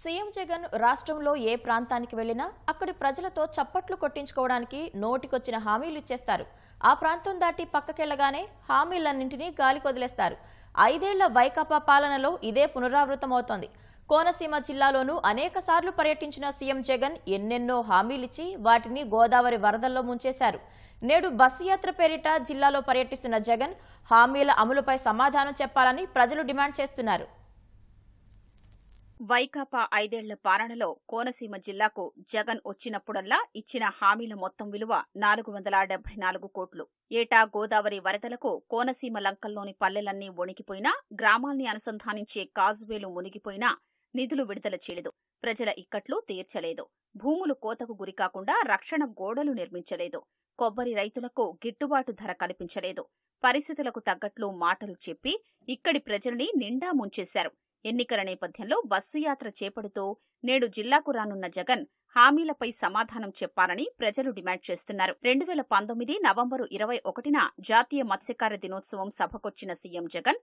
CM Jagan రాష్ట్రంలో ఏ ప్రాంతానికి వెళ్లినా అక్కడి ప్రజలతో చప్పట్లు కొట్టించుకోవడానికి నోటికొచ్చిన హామీలు ఇచ్చేస్తారు. ఆ ప్రాంతం దాటి పక్కకెళ్లగానే హామీలన్నింటినీ గాలికొదిలేస్తారు. 5 ఏళ్ల వైకాపా పాలనలో ఇదే పునరావృతమవుతోంది. కోనసీమ జిల్లాలోనూ అనేకసార్లు పర్యటించిన సీఎం జగన్ ఎన్నెన్నో హామీలిచ్చి వాటిని గోదావరి వరదల్లో ముంచేశారు. నేడు బస్సు యాత్ర పేరిట జిల్లాలో పర్యటిస్తున్న జగన్ హామీల అమలుపై సమాధానం చెప్పాలని ప్రజలు డిమాండ్ చేస్తున్నారు. వైకాపా 5 ఏళ్ల పాలనలో కోనసీమ జిల్లాకు జగన్ వచ్చినప్పుడల్లా ఇచ్చిన హామీల మొత్తం విలువ 474 కోట్లు. ఏటా గోదావరి వరదలకు కోనసీమ లంకల్లోని పల్లెలన్నీ వణికిపోయినా, గ్రామాల్ని అనుసంధానించే కాజ్వేలు మునిగిపోయినా నిధులు విడుదల చేయలేదు. ప్రజల ఇక్కట్లు తీర్చలేదు. భూములు కోతకు గురికాకుండా రక్షణ గోడలు నిర్మించలేదు. కొబ్బరి రైతులకు గిట్టుబాటు ధర కల్పించలేదు. పరిస్థితులకు తగ్గట్లు మాటలు చెప్పి ఇక్కడి ప్రజల్ని నిండా ముంచేశారు. ఎన్నికల నేపథ్యంలో బస్సు యాత్ర చేపడుతూ నేడు జిల్లాకు రానున్న జగన్ హామీలపై సమాధానం చెప్పాలని ప్రజలు డిమాండ్ చేస్తున్నారు. 2019 నవంబరు 21న జాతీయ మత్స్యకార దినోత్సవం సభకొచ్చిన సీఎం జగన్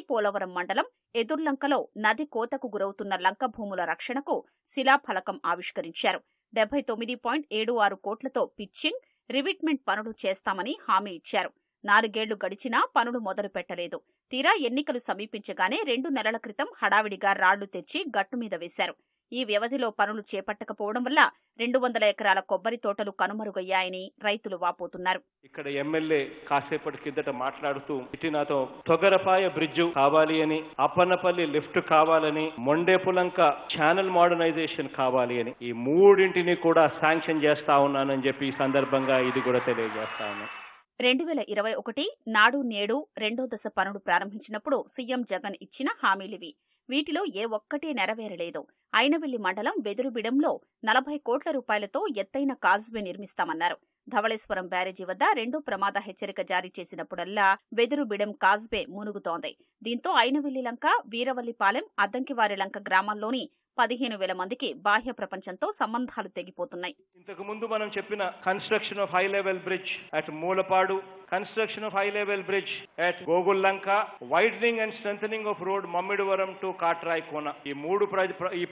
పోలవరం మండలం ఎదుర్లంకలో నది కోతకు గురవుతున్న లంక భూముల రక్షణకు శిలాఫలకం ఆవిష్కరించారు. 79.76 కోట్లతో పిచ్చింగ్, రివిట్మెంట్ పనులు చేస్తామని హామీ ఇచ్చారు. 4 ఏళ్లు గడిచినా పనులు మొదలు పెట్టలేదు. తీరా ఎన్నికలు సమీపించగానే 2 నెలల క్రితం హడావిడిగా రాళ్లు తెచ్చి గట్టుమీద వేశారు. ఈ వ్యవధిలో పనులు చేపట్టకపోవడం వల్ల 200 ఎకరాల కొబ్బరి తోటలు కనుమరుగయ్యాయని రైతులు వాపోతున్నారు. ఇక్కడ ఎమ్మెల్యే కాసేపటి కిందట మాట్లాడుతూ నాతో తొగరపాయ బ్రిడ్జ్ కావాలి అని, అప్పన్నపల్లి లిఫ్ట్ కావాలని, మొండేపులంక ఛానల్ మోడర్నైజేషన్ కావాలి అని, ఈ మూడింటిని కూడా శాంక్షన్ చేస్తా ఉన్నానని చెప్పి ఈ సందర్భంగా ఇది కూడా తెలియజేస్తా ఉన్నాను. 2021 నాడు నేడు రెండో దశ పనులు ప్రారంభించినప్పుడు సీఎం జగన్ ఇచ్చిన హామీలివి. వీటిలో ఏ ఒక్కటీ నెరవేరలేదు. ఐనవిల్లి మండలం వెదురుబిడంలో 40 కోట్ల రూపాయలతో ఎత్తైన కాజ్వే నిర్మిస్తామన్నారు. ధవళేశ్వరం బ్యారేజీ వద్ద 2 ప్రమాద హెచ్చరిక జారీ చేసినప్పుడల్లా వెదురుబిడం కాజ్వే మునుగుతోంది. దీంతో ఐనవిల్లి లంక, వీరవల్లిపాలెం, అద్దంకివారి లంక గ్రామాల్లోని 15,000 మందికి బాహ్య ప్రపంచంతో సంబంధాలు తెగిపోతున్నాయి. ఇంతకు ముందు మనం చెప్పిన construction of high level bridge at Mulapadu, construction of high level bridge at Gogullanka, widening and strengthening of road Mummidivaram to Katrenikona, ఈ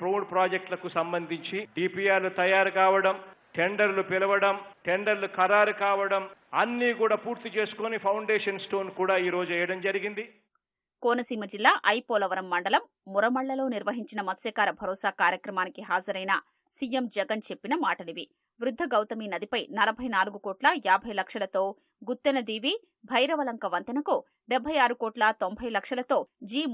మూడు ప్రాజెక్టులకు సంబంధించి డిపిఆర్లు తయారు కావడం, టెండర్లు పిలవడం, టెండర్లు ఖరారు కావడం అన్ని కూడా పూర్తి చేసుకుని ఫౌండేషన్ స్టోన్ కూడా ఈ రోజు వేయడం జరిగింది. కోనసీమ జిల్లా పోలవరం మండలం మురమళ్లలో నిర్వహించిన మత్స్యకార భరోసా కార్యక్రమానికి హాజరైన సీఎం జగన్ చెప్పిన మాటలివి. వృద్ధ గౌతమి నదిపై 44 కోట్ల 50 లక్షలతో గుత్తెన దీవి, భైరవలంక వంతెనకు 76 కోట్ల 90 లక్షలతో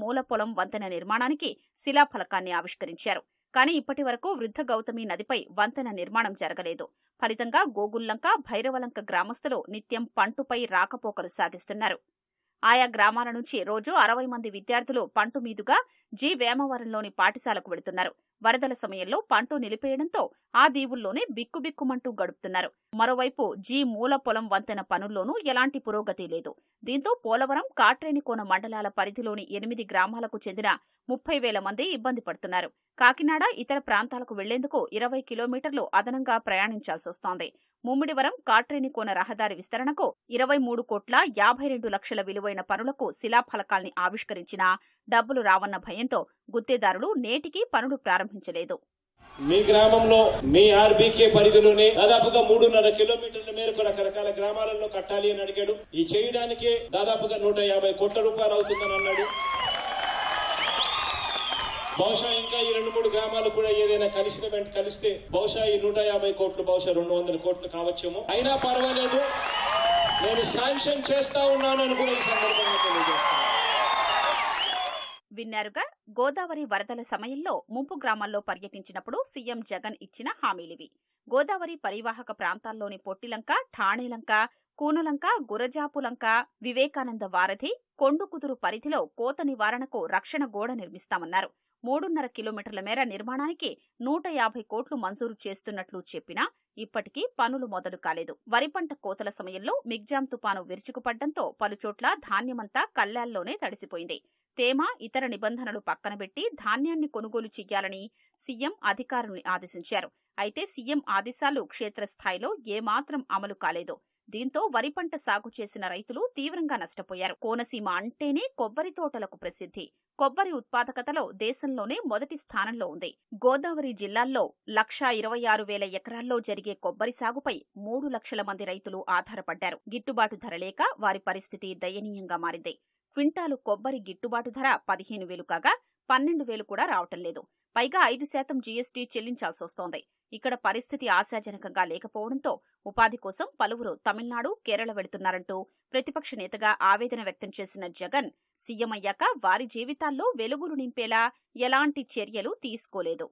మూలపొలం వంతెన నిర్మాణానికి శిలాఫలకాన్ని ఆవిష్కరించారు. కానీ ఇప్పటి వరకు వృద్ధ గౌతమి నదిపై వంతెన నిర్మాణం జరగలేదు. ఫలితంగా గోగుల్లంక, భైరవలంక గ్రామస్తులు నిత్యం పంటుపై రాకపోకలు సాగిస్తున్నారు. ఆయా గ్రామాల నుంచి రోజు 60 మంది విద్యార్థులు పంటు మీదుగా వేమవరంలోని పాఠశాలకు వెళుతున్నారు. వరదల సమయంలో పంటు నిలిపేయడంతో ఆ దీవుల్లోనే బిక్కుబిక్కుమంటూ గడుపుతున్నారు. మరోవైపు మూల పొలం వంతెన పనుల్లోనూ ఎలాంటి పురోగతి లేదు. దీంతో పోలవరం, కాట్రేనికోన మండలాల పరిధిలోని 8 గ్రామాలకు చెందిన 30,000 మంది ఇబ్బంది పడుతున్నారు. కాకినాడ, ఇతర ప్రాంతాలకు వెళ్లేందుకు 20 కిలోమీటర్లు అదనంగా ప్రయాణించాల్సొస్తోంది. ముమ్మిడివరం, కాట్రేనికోన రహదారి విస్తరణకు 23 కోట్ల 52 లక్షల విలువైన పనులకు శిలాఫలకాల్ని ఆవిష్కరించినా డబ్బులు రావన్న భయంతో గుత్తేదారులు నేటికి పనులు ప్రారంభించలేదు. మీ గ్రామంలో మీ ఆర్బీకే పరిధిలోనే దాదాపుగా 3.5 కిలోమీటర్ల మేరకు రకరకాల గ్రామాలలో కట్టాలి అని అడిగాడు. ఈ చేయడానికే దాదాపుగా 150 కోట్ల రూపాయలు అవుతుందని అన్నాడు. బహుశా ఇంకా ఈ 2-3 గ్రామాలు కూడా ఏదైనా కలిస్తే బహుశా ఈ 150 కోట్లు బహుశా 200 కోట్లు కావచ్చేమో. అయినా పర్వాలేదు, నేను శాంక్షన్ చేస్తా ఉన్నాను అని కూడా ఈ సందర్భంగా తెలియజేస్తాను. విన్నారుగా, గోదావరి వరదల సమయంలో ముంపు గ్రామాల్లో పర్యటించినప్పుడు సీఎం జగన్ ఇచ్చిన హామీలివి. గోదావరి పరివాహక ప్రాంతాల్లోని పొట్టిలంక, ఠాణేలంక, కూనలంక, గురజాపులంక, వివేకానంద వారధి, కొండుకుదురు పరిధిలో కోత నివారణకు రక్షణ గోడ నిర్మిస్తామన్నారు. 3.5 కిలోమీటర్ల మేర నిర్మాణానికి 150 కోట్లు మంజూరు చేస్తున్నట్లు చెప్పినా ఇప్పటికీ పనులు మొదలు కాలేదు. వరి పంట కోతల సమయంలో మిగ్జాం తుపాను విరుచుకుపడ్డంతో పలుచోట్ల ధాన్యమంతా కల్లాల్లోనే తడిసిపోయింది. తేమ, ఇతర నిబంధనలు పక్కనబెట్టి ధాన్యాన్ని కొనుగోలు చెయ్యాలని సీఎం అధికారుల్ని ఆదేశించారు. అయితే సీఎం ఆదేశాలు క్షేత్రస్థాయిలో ఏమాత్రం అమలు కాలేదు. దీంతో వరి పంట సాగు చేసిన రైతులు తీవ్రంగా నష్టపోయారు. కోనసీమ అంటేనే కొబ్బరి తోటలకు ప్రసిద్ధి. కొబ్బరి ఉత్పాదకతలో దేశంలోనే మొదటి స్థానంలో ఉంది. గోదావరి జిల్లాల్లో 1,26,000 ఎకరాల్లో జరిగే కొబ్బరి సాగుపై 3 లక్షల మంది రైతులు ఆధారపడ్డారు. గిట్టుబాటు ధర లేక వారి పరిస్థితి దయనీయంగా మారింది. క్వింటాలు కొబ్బరి గిట్టుబాటు ధర 15,000 కాగా 12,000 కూడా రావటం లేదు. పైగా 5% జీఎస్టీ చెల్లించాల్సొస్తోంది. ఇక్కడ పరిస్థితి ఆశాజనకంగా లేకపోవడంతో ఉపాధి కోసం పలువురు తమిళనాడు, కేరళ వెడుతున్నారంటూ ప్రతిపక్ష నేతగా ఆవేదన వ్యక్తం చేసిన జగన్ సీఎం అయ్యాక వారి జీవితాల్లో వెలుగులు నింపేలా ఎలాంటి చర్యలు తీసుకోలేదు.